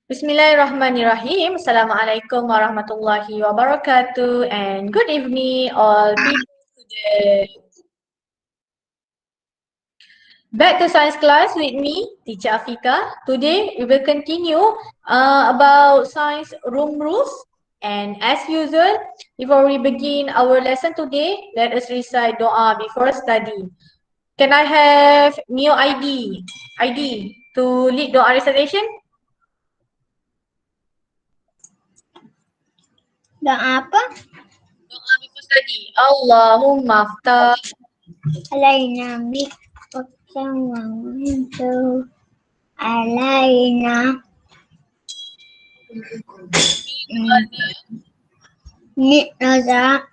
Bismillahirrahmanirrahim. Assalamualaikum warahmatullahi wabarakatuh and good evening all people today. Back to science class with me, Teacher Afika. Today we will continue about science room rules, and as usual, before we begin our lesson today, let us recite doa before study. Can I have new ID to lead doa recitation? Doa apa? Doa before study. Allahumma aftah Alaina biqsam wa mintu alaina ni'naza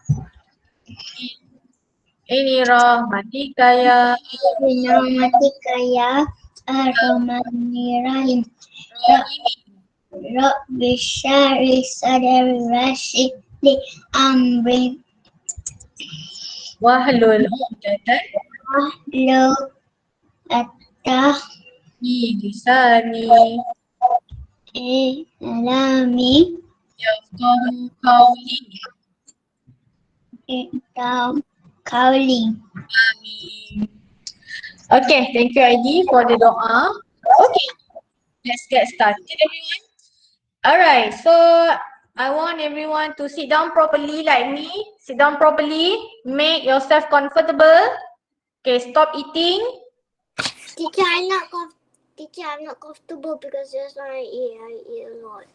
ini rahmatika ya binamatika ya ar-rahmanir-rahim. Rabbi syari sadari rasyidi amri wahlul 'uqdatam wahlu atah lisani ilami yafqahu qawli. itam kauli. Amin. Okay, thank you ID for the doa. Okay, let's get started everyone. Alright, so I want everyone to sit down properly like me. Sit down properly, make yourself comfortable. Okay, stop eating. Teacher, I'm not comfortable because just when I eat a lot.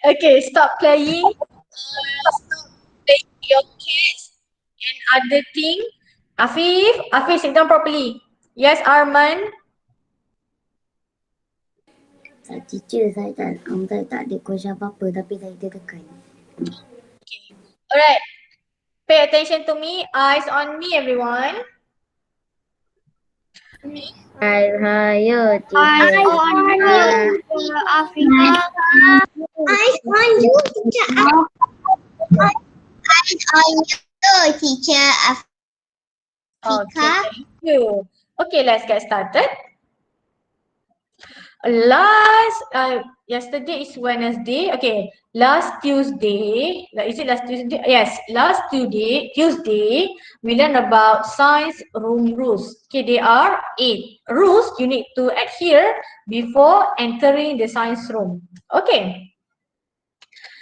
Okay, stop playing. Stop playing your cats and other thing. Afif, sit down properly. Yes, Arman. Teacher, saya tak ada question apa-apa tapi saya tertekan. Okay. Alright. Pay attention to me. Eyes on me, everyone. Hayo, Eyes teacher. on you, Africa. Eyes on you, teacher. Eyes on you, teacher. Okay, thank you. Okay, let's get started. Yesterday is Wednesday. Okay, last Tuesday. Is it last Tuesday? Yes, last Tuesday, we learned about science room rules. Okay, there are 8 rules you need to adhere before entering the science room. Okay.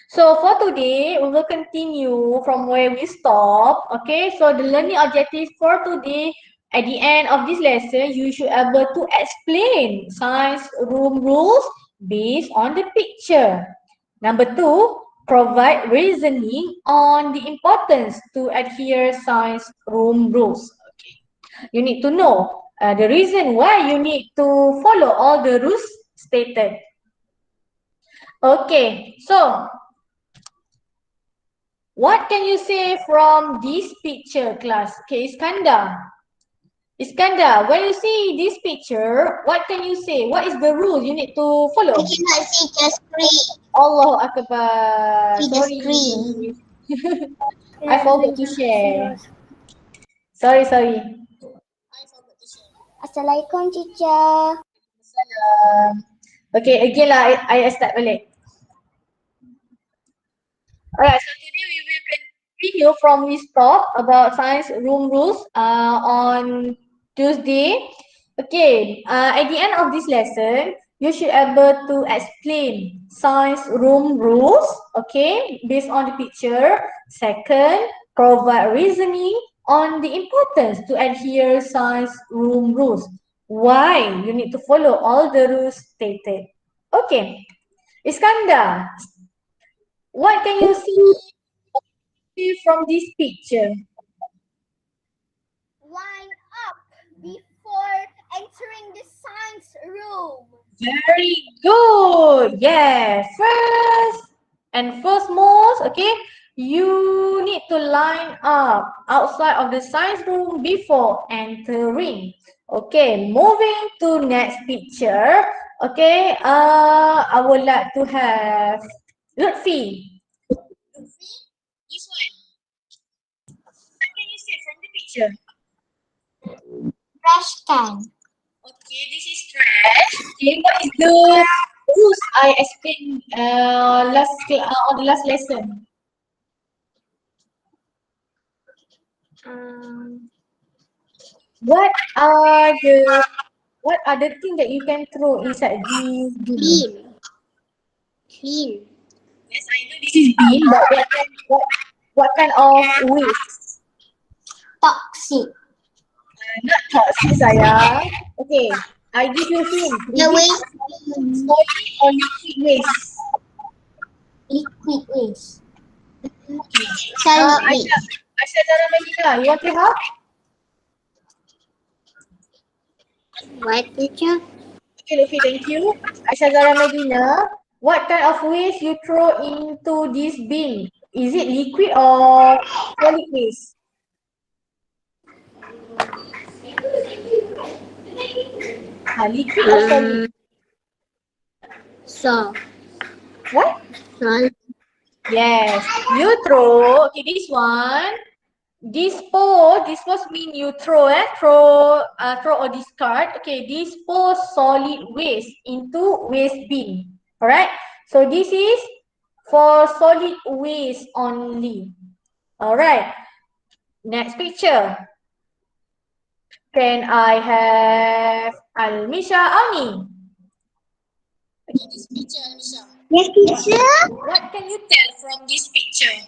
So for today, we will continue from where we stop. Okay, so the learning objective for today, at the end of this lesson, you should be able to explain science room rules based on the picture. Number 2, provide reasoning on the importance to adhere science room rules. Okay, you need to know the reason why you need to follow all the rules stated. Okay, so what can you say from this picture, class? Okay, Iskandar. Iskandar, when you see this picture, what can you say? What is the rule you need to follow? I cannot see just screen. Allahu Akbar. See the Sorry. screen. I forgot to share. Sorry. Assalamualaikum, teacher. Salam. Okay, again lah, I start balik. Alright, so today we will continue from we stop about science room rules on Tuesday. Okay, at the end of this lesson, you should be able to explain science room rules, okay, based on the picture. Second, provide reasoning on the importance to adhere science room rules. Why you need to follow all the rules stated. Okay, Iskandar, what can you see from this picture? Line up before entering the science room. Very good. Yeah. First and foremost, okay, you need to line up outside of the science room before entering. Okay, moving to next picture. Okay, I would like to have Lutfi. Lutfi, this one. What can you say from the picture? Trash can. Okay, this is trash. Okay, what is the rules I explained on the last lesson? What are the things that you can throw inside this bin? Clean. Clean. Yes, I know this is bin, but what kind of waste? Toxic. Not toxic, sayang. Okay, I give you hint. The waste. Solid or liquid waste? Liquid waste. Okay. Solid waste. Aisyah Zara Medina, you want to help? What, teacher? Okay, Luffy, thank you. Aisyah Zara Medina, what kind of waste you throw into this bin? Is it liquid or solid waste? Liquid or solid? So. What? Solid. Yes, you throw, okay, this one, dispose mean you throw or discard. Okay, dispose solid waste into waste bin. Alright, so this is for solid waste only. Alright, next picture. Can I have Almisha Ami? Okay, this picture, Almisha. Yes, teacher. What can you tell from this picture?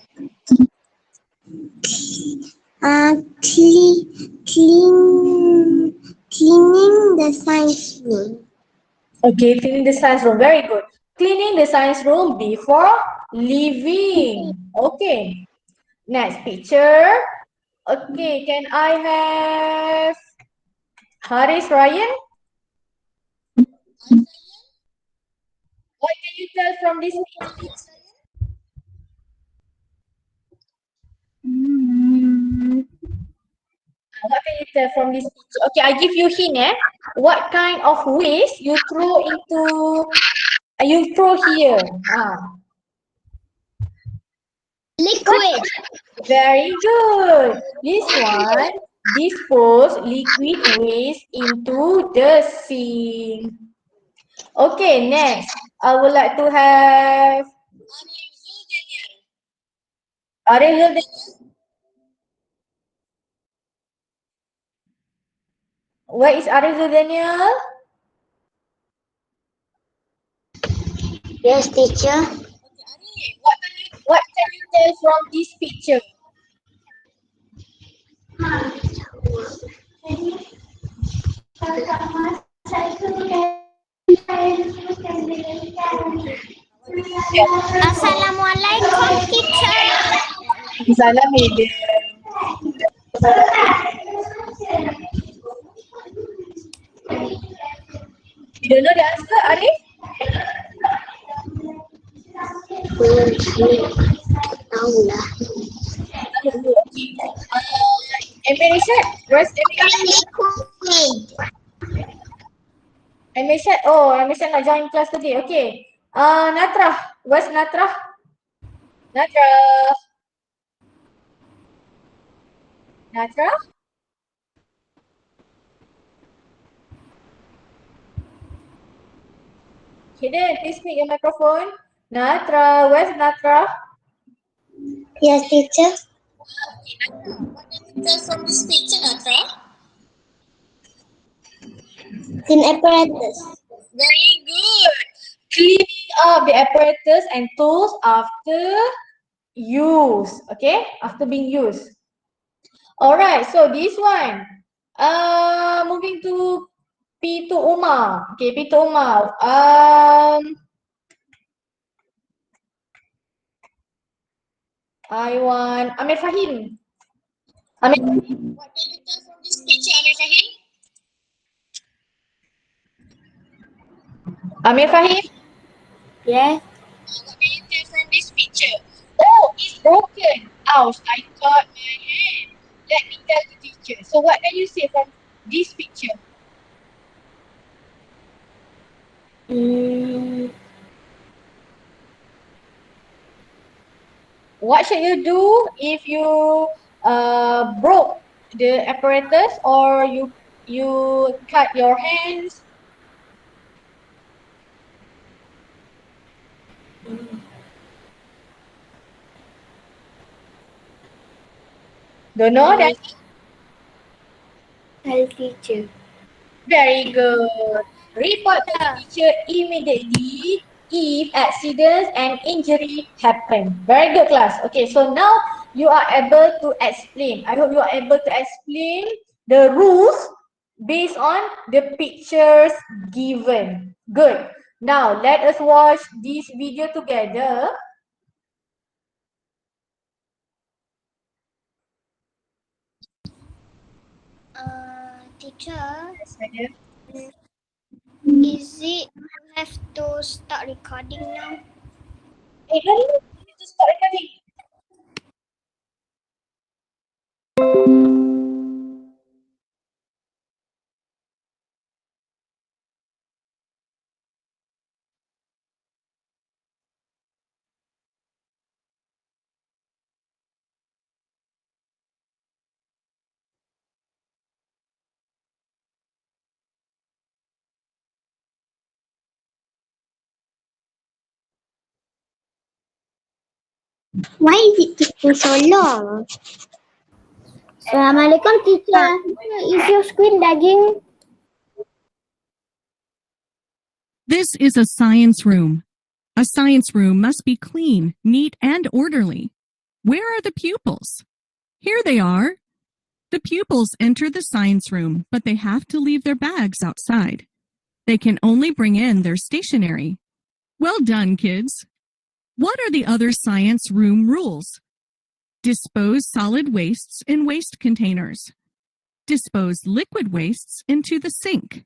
Cleaning the science room. Okay, cleaning the science room. Very good. Cleaning the science room before leaving. Okay. Next picture. Okay, can I have Haris Ryan? What can you tell from this picture? What can you tell from this picture? Okay, I give you hint. What kind of waste you throw here? Liquid. Very good. This one, dispose liquid waste into the sink. Okay, next. I would like to have Ariel Daniel. Where is Ariel Daniel? Yes, teacher. What can you tell from this picture? Assalamualaikum, teacher. Salam Eden. You don't know the answer, Arif? Tahu lah. Emirishad, where's Emirishad? Liquid. Emirishad, Emirishad nak join class today. Okay. Natrah, where's Natrah? Natrah. Natrah? Hidden, please mute your microphone. Natra, where's Natra? Yes, teacher. What can you tell from this picture, Natra? Clean apparatus. Very good. Cleaning up the apparatus and tools after use. Okay, after being used. Alright, so this one. Moving to P2 Umar. Okay, P2 Umar. I want Amir Fahim. Amir Fahim, what can you tell from this picture, Amir Fahim? Amir Fahim? Yes. What can you tell from this picture? Oh, it's broken. Ouch, I cut my hand. Let me tell the teacher. So what can you say from this picture? What should you do if you broke the apparatus or you cut your hands? Don't know that? Tell teacher. Very good. Report to the teacher immediately if accidents and injury happen. Very good, class. Okay, so now you are able to explain. I hope you are able to explain the rules based on the pictures given. Good. Now let us watch this video together. Teacher, Yes, madam. is it you have to start recording now? Hey, honey, you need to start recording. Why is it taking so long? Assalamualaikum, teacher. Is your screen lagging? This is a science room. A science room must be clean, neat, and orderly. Where are the pupils? Here they are. The pupils enter the science room, but they have to leave their bags outside. They can only bring in their stationery. Well done, kids. What are the other science room rules? Dispose solid wastes in waste containers. Dispose liquid wastes into the sink.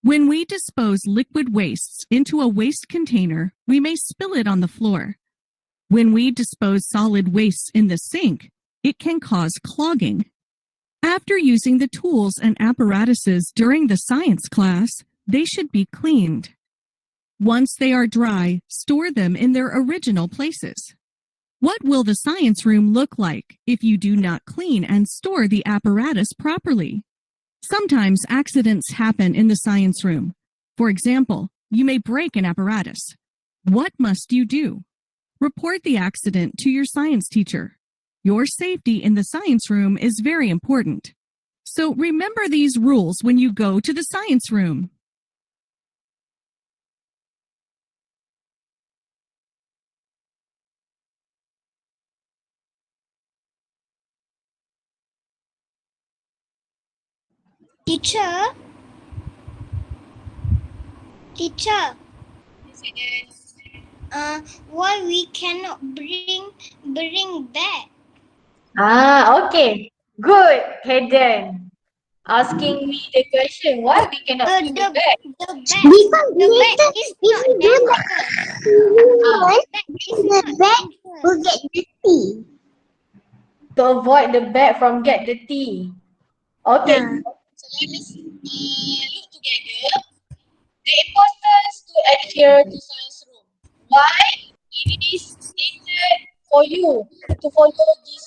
When we dispose liquid wastes into a waste container, we may spill it on the floor. When we dispose solid wastes in the sink, it can cause clogging. After using the tools and apparatuses during the science class, they should be cleaned. Once they are dry, store them in their original places. What will the science room look like if you do not clean and store the apparatus properly? Sometimes accidents happen in the science room. For example, you may break an apparatus. What must you do? Report the accident to your science teacher. Your safety in the science room is very important. So remember these rules when you go to the science room. Teacher? Teacher, why we cannot bring back? Okay. Good, Hayden. Asking me the question, why we cannot bring The it back? bag is not The bag will get dirty. To avoid the bag from get dirty. Okay. So let us look together. The importance to adhere to science room. Why it is stated for you to follow these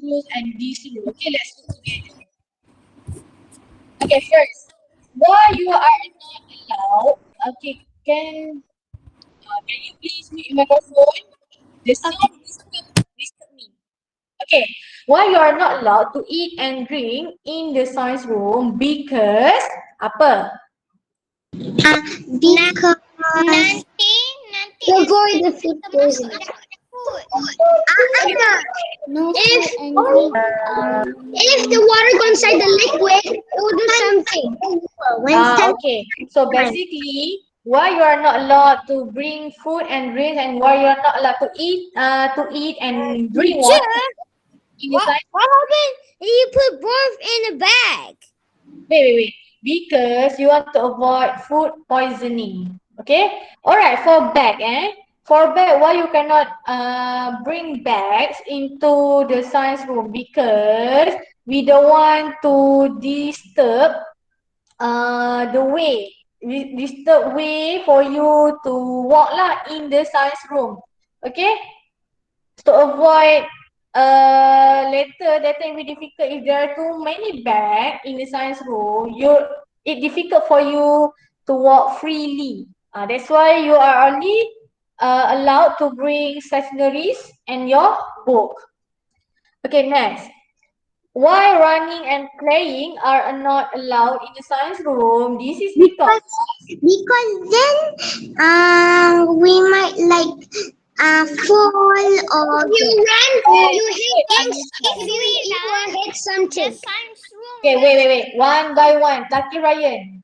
rules, and these rules. Okay, let's look together. Okay, first, why you are not allowed? Okay, can you please mute your microphone? The sound disturb me. Okay, why you are not allowed to eat and drink in the science room? Because apa? Because nanti avoid the food masuk poisoning. dapat food. No food and drink. If the water go inside the liquid, it will do something. Okay, so basically, why you are not allowed to bring food and drink, and why you are not allowed to eat and drink water in the science? What happened? You put both in a bag. Wait. Because you want to avoid food poisoning. Okay? Alright, for bag, For bag, why you cannot bring bags into the science room? Because we don't want to disturb disturb way for you to walk lah in the science room. Okay? To avoid later that time will be difficult if there are too many bags in the science room, it difficult for you to walk freely. That's why you are only allowed to bring stationeries and your book. Okay, next. why running and playing are not allowed in the science room? This is because Because then we might like fall or You run, you hit things. if you hit something. Science room. okay, wait. One by one. Taki Ryan.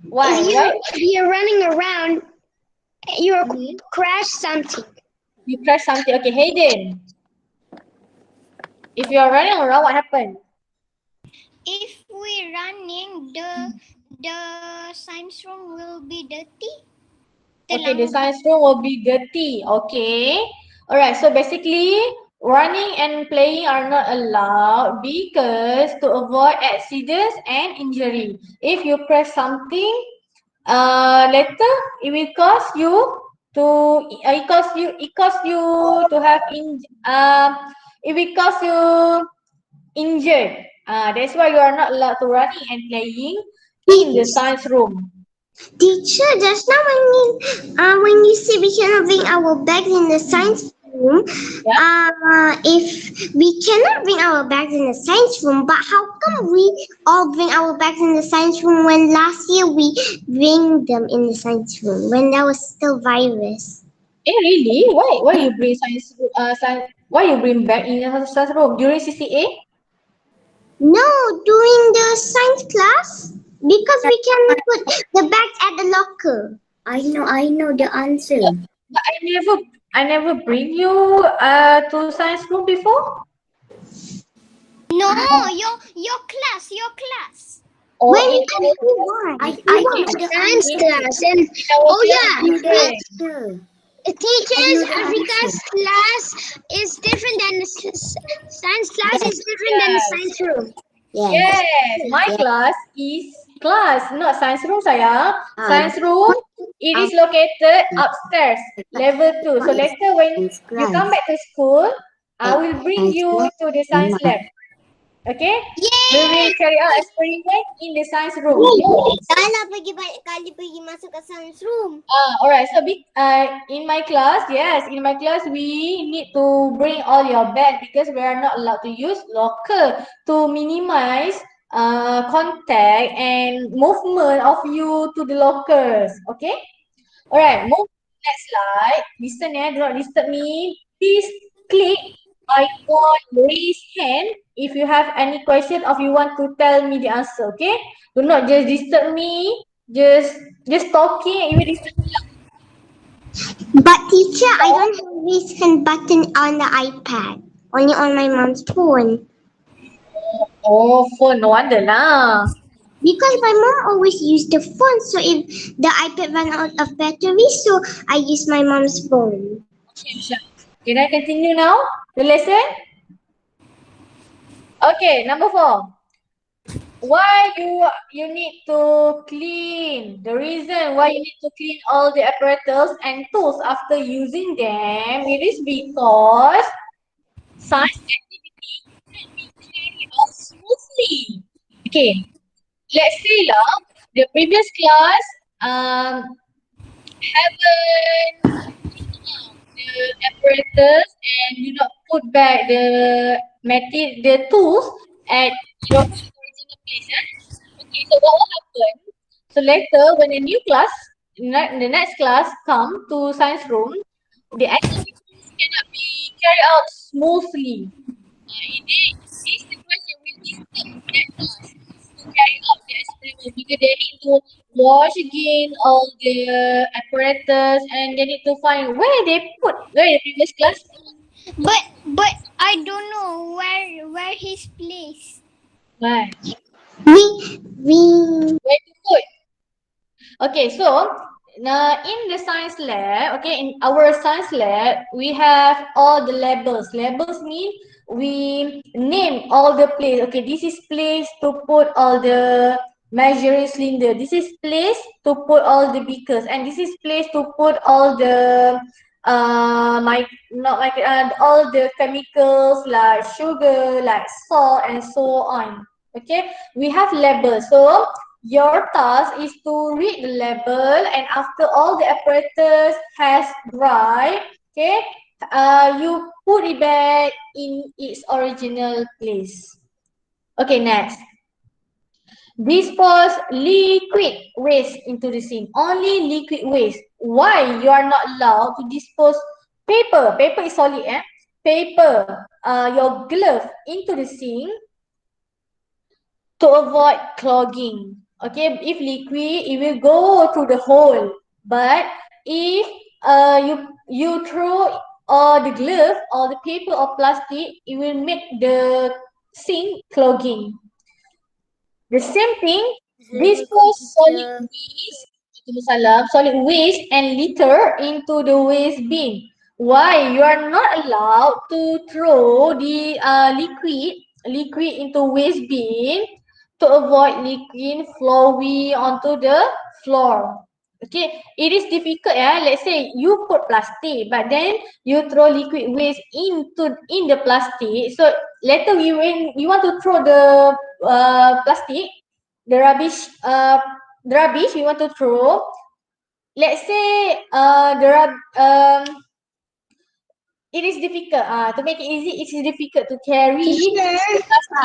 Why? Why? If you're running around, you Mhm. crash something. You crash something. Okay, Hayden. If you are running around, what happened? If we running, the science room will be dirty. Okay, the science room will be dirty. Okay. Alright, so basically, running and playing are not allowed because to avoid accidents and injury. If you press something, later it will cause you to it cause you to have it will cause you injured. That's why you are not allowed to running and playing in the science room. Teacher, just now when you say we cannot bring our bags in the science room, if we cannot bring our bags in the science room, but how come we all bring our bags in the science room when last year we bring them in the science room when there was still virus? Eh, really? Why you bring science? Why you bring back in the science room during CCA? No, during the science class because we can put the bags at the locker. I know the answer. But I never bring you to science room before. No, your class. Or When in our I know the science class and teachers Africa's class is different than the science class is different than the science room. yes, my class is class, not science room saya. Science room, it is located upstairs, level 2. So later when you come back to school, I will bring you to the science lab. Okay? We will carry out experiment in the science room. Salah pergi balik kali pergi masuk ke science room. Alright. So in my class, yes, in my class we need to bring all your bag because we are not allowed to use locker to minimize contact and movement of you to the lockers. Okay? Alright. Move to the next slide. Listen, do not disturb me. Please click icon raise hand if you have any question or if you want to tell me the answer. Okay? Do not just disturb me. Just talking, you will disturb me. But teacher, I don't have this hand button on the iPad. Only on my mom's phone. Oh, phone, no wonder lah. Because my mom always use the phone, so if the iPad run out of battery, so I use my mom's phone. Okay, Michelle. Can I continue now? The lesson? Okay, number 4. Why you need to clean? The reason why you need to clean all the apparatus and tools after using them, it is because science activity can be carried out smoothly. Okay, let's say the previous class haven't the apparatus and do not put back the tools at your original place. Okay, so what will happen? So later when the new class, the next class come to science room, the activities cannot be carried out smoothly. This situation will disturb that class to carry out the experiment because they need to wash again all the apparatus and they need to find where the previous class. But I don't know where his place. Where We to put? Okay, so now in the science lab, okay, in our science lab, we have all the labels. Labels mean we name all the place. Okay, this is place to put all the measuring cylinder. This is place to put all the beakers, and this is place to put all the all the chemicals like sugar, like salt, and so on. Okay, we have labels. So your task is to read the label, and after all the apparatus has dried, okay, you put it back in its original place. Okay, next. Dispose liquid waste into the sink. Only liquid waste. Why you are not allowed to dispose paper? Paper is solid, eh? Paper, your glove into the sink to avoid clogging. Okay, if liquid, it will go through the hole. But if you throw the glove or the paper or plastic, it will make the sink clogging. The same thing, dispose solid waste and litter into the waste bin. Why? You are not allowed to throw the liquid into waste bin to avoid liquid flowing onto the floor. Okay, it is difficult. Let's say you put plastic, but then you throw liquid waste in the plastic. So later when you want to throw the plastic, the rubbish you want to throw. Let's say it is difficult. To make it easy, it is difficult to carry. Is it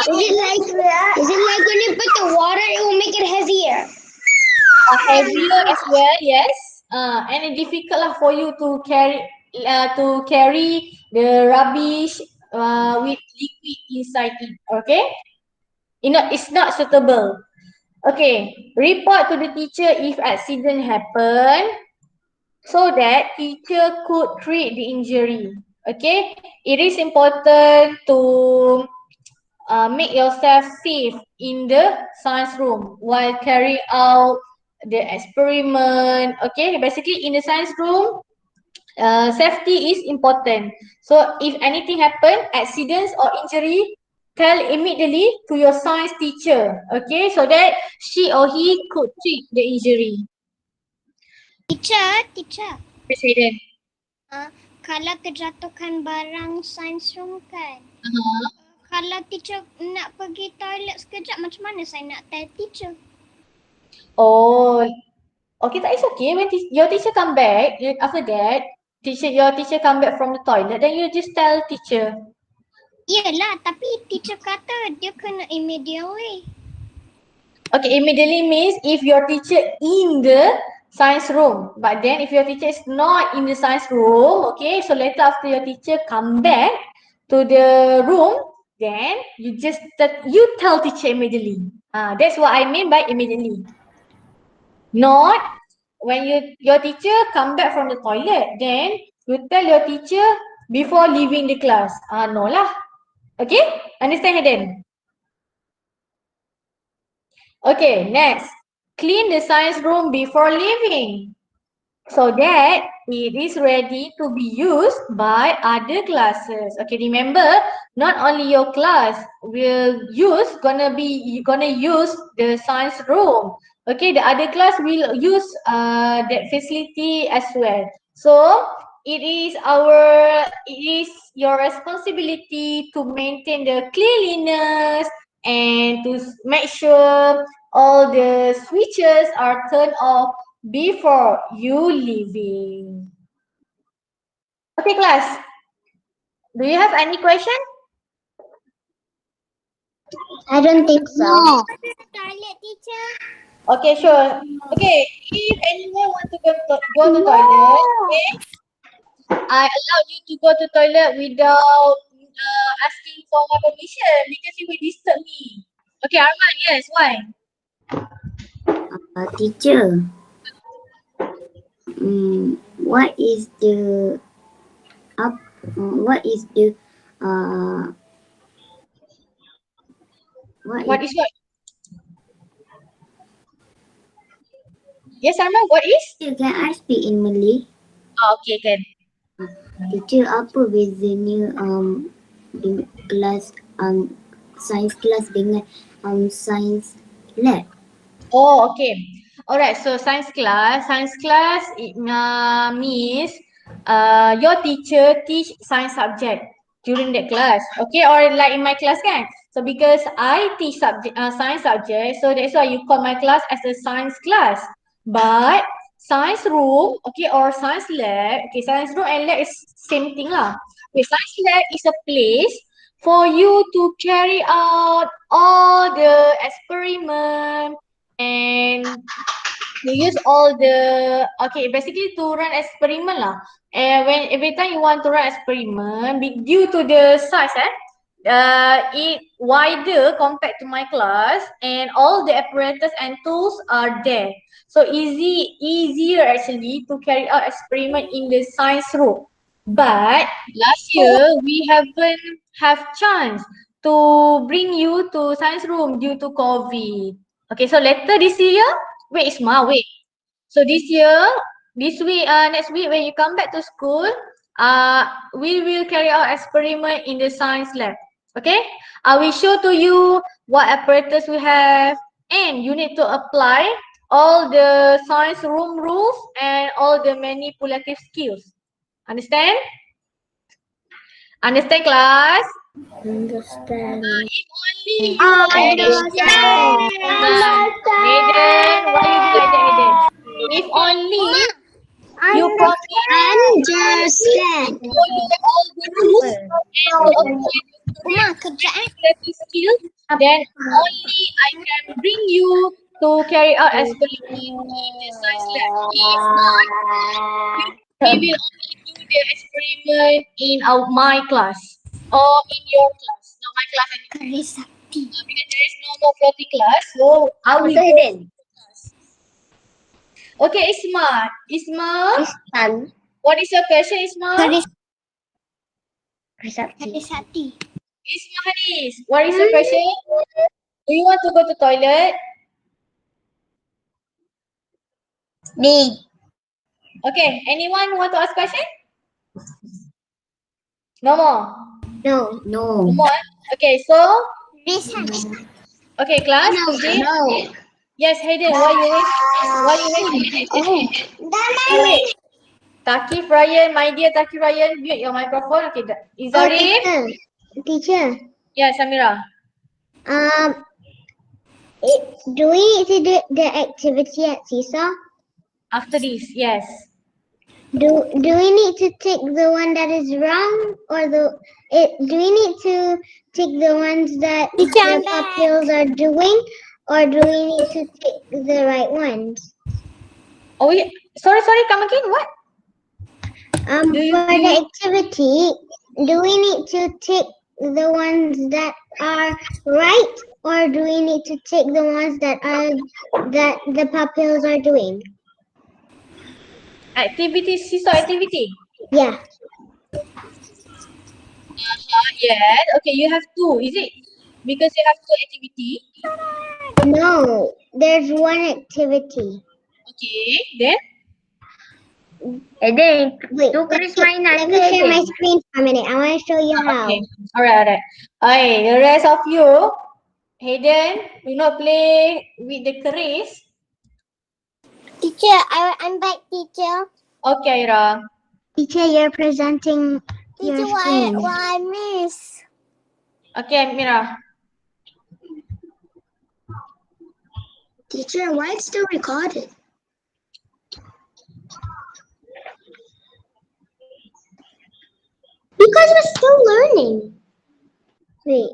like when you put the water, it will make it heavier? Heavier as well, yes. And it's difficult lah for you to carry the rubbish with liquid inside it. Okay, it's not suitable. Okay, report to the teacher if accident happen so that teacher could treat the injury. Okay, it is important to make yourself safe in the science room while carrying out the experiment. Okay, basically in the science room, safety is important. So if anything happen, accidents or injury, tell immediately to your science teacher. Okay, so that she or he could treat the injury. Teacher. Presiden. Kalau terjatuhkan barang sains room kan, kalau teacher nak pergi toilet sekejap, macam mana saya nak tell teacher? Oh, okay, that is okay. When your teacher come back, after that, your teacher come back from the toilet, then you just tell teacher. Yelah, tapi teacher kata dia kena immediately. Okay, immediately means if your teacher in the science room. But then if your teacher is not in the science room, okay, so later after your teacher come back to the room, then you tell teacher immediately. That's what I mean by immediately. Not when your teacher come back from the toilet, then you tell your teacher before leaving the class. No lah. Okay, understand Hayden? Okay, next. Clean the science room before leaving so that it is ready to be used by other classes. Okay, remember, not only your class gonna use the science room. Okay, the other class will use that facility as well. So it is your responsibility to maintain the cleanliness and to make sure all the switches are turned off before you leaving. Okay, class. Do you have any question? I don't think so. Toilet teacher. Okay, sure. Okay, if anyone want to go to toilet, okay, I allow you to go to toilet without asking for my permission because you will disturb me. Okay, Arman, yes, why? Teacher, what is the what is What? Yes, Arman, what is? Can I speak in Malay? Okay, can. Teacher, apa bezanya kelas science class dengan science lab? Oh, okay. Alright, so science class it means your teacher teach science subject during that class. Okay, or like in my class kan. So because I teach science subject, so that's why you call my class as a science class. But science room, okay, or science lab, okay, science room and lab is same thing lah. Okay, science lab is a place for you to carry out all the experiment and to use all the, okay, basically to run experiment lah. And when every time you want to run experiment, due to the size, it wider compared to my class, and all the apparatus and tools are there. So easier actually to carry out experiment in the science room. But last year we haven't have chance to bring you to science room due to COVID. Okay, so later this year, wait Isma, wait. So this year, this week, next week when you come back to school, we will carry out experiment in the science lab. Okay, I will show to you what apparatus we have, and you need to apply all the science room rules and all the manipulative skills. Understand? Understand, class? Understand. If only you understand. Hayden, why you do like that, Hayden? If only you Understand. follow all the rules and to apply Uma, kerja manipulative skills, then only I can bring you to carry out experiment in the science lab. If not, we will only do the experiment in my class or in your class, not my class anymore. keris sakti. Because there is no more floating class, so I will go to the class. Okay, Isma. Isma. What is your question, Isma? Keris Resepsi. sakti. Isma Hanis, what is your question? Do you want to go to toilet? Me. Okay, anyone want to ask question? No more. No. No more. Okay, so Research. okay, class. Today, No. yes, Hayden. Why you waiting? Wait. Takif Ryan, my dear Takif Ryan, mute your microphone. Okay, Izarif. Teacher. Yes, Samira. Do we need to do the activity at Seesaw? After this, yes. Do we need to take the one that is wrong, or do we need to take the ones that Teacher, I'm the pupils are doing, or do we need to take the right ones? Oh, yeah. Sorry, come again. What? For the activity, do we need to take the ones that are right, or do we need to take the ones that the pupils are doing? Activity, seesaw activity. Yeah. Yes. Okay, you have two. Is it? Because you have two activity. No, there's one activity. Okay, then. Wait, let me share my screen for a minute. I want to show you how. Okay. Alright. Okay, the rest of you, Hayden, do not play with the keris. Teacher, I'm back, teacher. Okay, Ira. Teacher, you're presenting your Teacher, screen. why I miss? Okay, Mira. Teacher, why it's still recorded? Because we're still learning. Wait.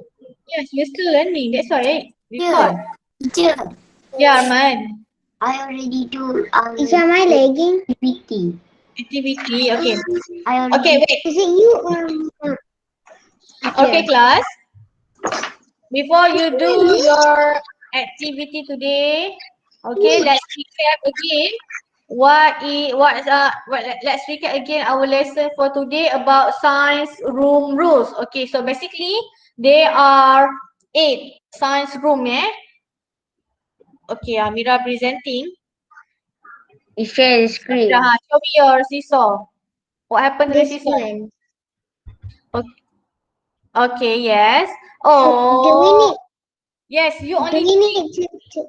Yes, we're still learning. That's why record. Teacher, Yeah, Arman. I already do Teacher, am I lagging? activity. Activity. Okay. I already Okay, wait. Is it you or? Okay, class. Before you do your activity today, okay, let's recap again. Let's recap again our lesson for today about science room rules. Okay, so basically there are 8 science room, Okay, Amira presenting. You share the screen. Show me your seesaw. What happened to the This seesaw? one. Okay, yes. Do we need? Yes, you Do only we need to?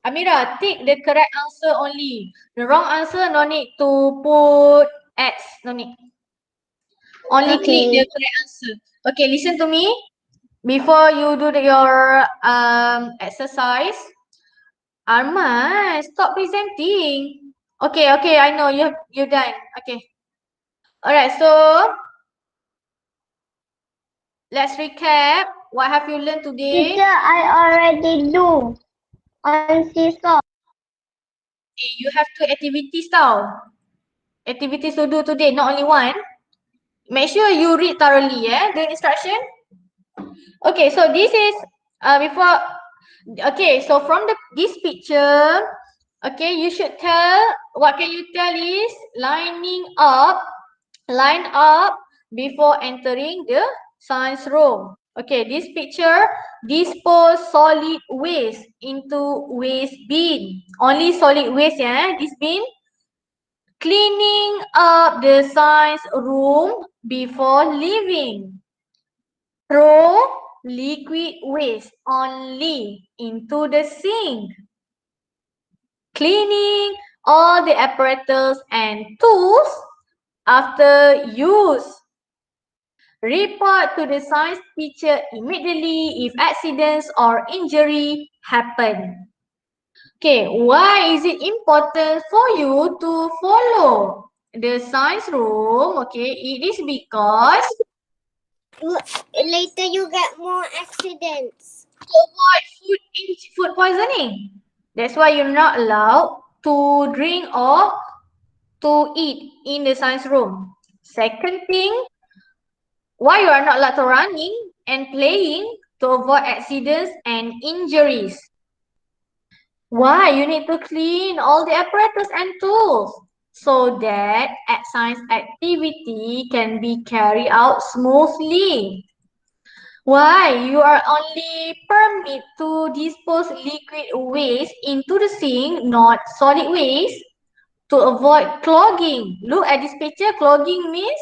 Amira, tick the correct answer only. The wrong answer, no need to put X. No need. Only click the correct answer. Okay, listen to me. Before you do your exercise, Arman, stop presenting. Okay, I know you're done. Okay. Alright, so let's recap. What have you learned today? Teacher, I already do on seesaw. Okay, you have 2 activities tau. Activities to do today, not only one. Make sure you read thoroughly the instruction. Okay, so this is before. Okay, so from this picture, okay, you should tell. What can you tell is line up before entering the science room. Okay, this picture dispose solid waste into waste bin. Only solid waste this bin. Cleaning up the science room before leaving. Throw liquid waste only into the sink. Cleaning all the apparatus and tools after use. Report to the science teacher immediately if accidents or injury happen. Okay, why is it important for you to follow the science room? Okay, it is because Later you get more accidents. to avoid food poisoning. That's why you're not allowed to drink or to eat in the science room. Second thing, why you are not allowed to running and playing to avoid accidents and injuries. Why you need to clean all the apparatus and tools so that science activity can be carried out smoothly. Why you are only permit to dispose liquid waste into the sink, not solid waste, to avoid clogging. Look at this picture. Clogging means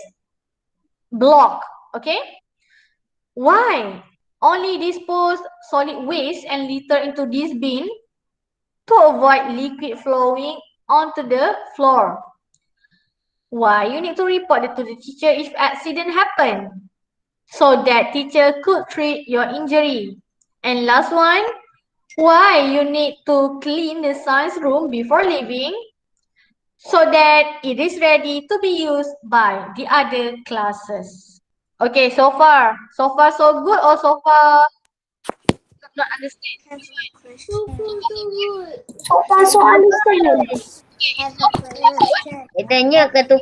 block. Okay. Why only dispose solid waste and litter into this bin? To avoid liquid flowing onto the floor. Why you need to report it to the teacher if accident happen, so that teacher could treat your injury. And last one, why you need to clean the science room before leaving, so that it is ready to be used by the other classes. Okay, so far so good, or so far not understand? So understand. Dia tanya ke tu